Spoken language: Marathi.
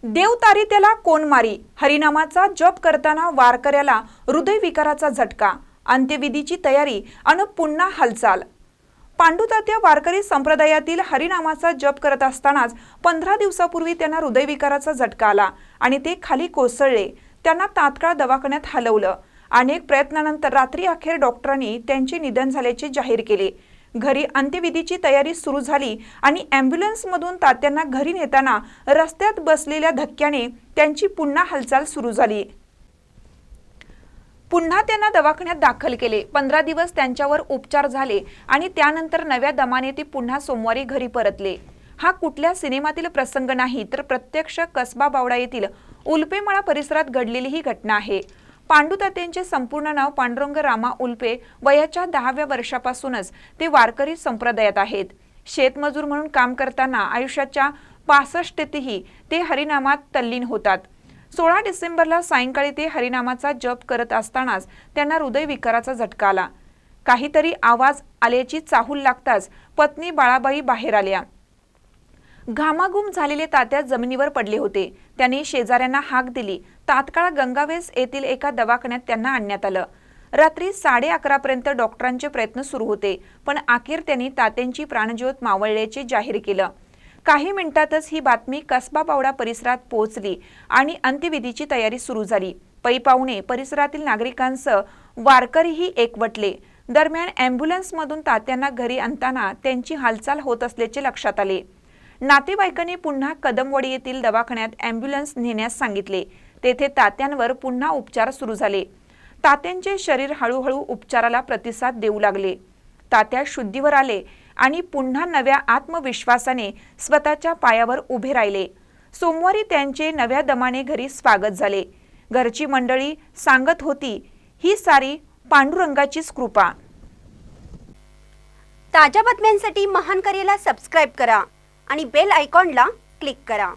देवतारी त्याला कोण मारी, हरिनामाचा जप करताना वारकऱ्याला हृदयविकाराचा झटका, अंत्यविधीची तयारी आणि पुन्हा हालचाल। पांडुतात्या वारकरी संप्रदायातील हरिनामाचा जप करत असतानाच 15 दिवसापूर्वी त्यांना हृदयविकाराचा झटका आला आणि ते खाली कोसळले। त्यांना तात्काळ दवाखान्यात हलवलं। अनेक प्रयत्नानंतर रात्री अखेर डॉक्टरांनी त्यांचे निधन झाल्याचे जाहीर केले। घरी अंत्यविधीची तयारी सुरू झाली आणि ॲम्ब्युलन्समधून तात्यांना घरी नेताना रस्त्यात बसलेल्या धक्क्याने त्यांची पुन्हा हालचाल सुरू झाली। पुन्हा त्यांना दवाखान्यात दाखल केले। 15 दिवस त्यांच्यावर उपचार झाले आणि त्यानंतर नव्या दमाने ते पुन्हा सोमवारी घरी परतले। हा कुठल्या सिनेमातील प्रसंग नाही, तर प्रत्यक्ष कसबा बावडा येथील उल्पेमाळा परिसरात घडलेली ही घटना आहे। पांडुतात्यांचे संपूर्ण नाव पांडुरंग रामा उल्पे। वयाच्या 10व्या वर्षापासूनच ते वारकरी संप्रदायात आहेत। शेतमजूर म्हणून काम करताना आयुष्याच्या 65तेही ते हरिनामात तल्लीन होतात। 16 डिसेंबरला सायंकाळी ते हरिनामाचा जप करत असतानाच त्यांना हृदयविकाराचा झटका आला। काहीतरी आवाज आल्याची चाहूल लागताच पत्नी बाळाबाई बाहेर आल्या। घामाघूम झालेले तात्या जमिनीवर पडले होते। त्यांनी शेजाऱ्यांना हाक दिली। तात्काळ गंगावेस येथील एका दवाखान्यात त्यांना आणण्यात आलं। रात्री 11:30 पर्यंत डॉक्टरांचे प्रयत्न सुरू होते, पण अखेर त्यांनी तात्यांची प्राणज्योत मावळल्याचे जाहीर केलं। काही मिनिटातच ही बातमी कसबा बावडा परिसरात पोहोचली आणि अंत्यविधीची तयारी सुरू झाली। पै पाहुणे, परिसरातील नागरिकांसह वारकरीही एकवटले। दरम्यान ॲम्ब्युलन्समधून तात्यांना घरी आणताना त्यांची हालचाल होत असल्याचे लक्षात आले। नातेवाईकांनी पुन्हा कदमवाडी येथील दवाखान्यात ॲम्ब्युलन्स नेण्यास सांगितले। तेथे तात्यांवर पुन्हा उपचार सुरू झाले। तात्यांचे शरीर हळूहळू उपचाराला प्रतिसाद देऊ लागले। तात्या शुद्धीवर आले आणि पुन्हा नव्या आत्मविश्वासाने स्वतःच्या पायावर उभे राहिले। सोमवारी त्यांचे नव्या दमाने घरी स्वागत झाले। घरची मंडळी सांगत होती, ही सारी पांडुरंगाचीच कृपा। ताज्या बातम्यांसाठी महान करेला सबस्क्राइब करा आणि बेल आयकॉनला क्लिक करा।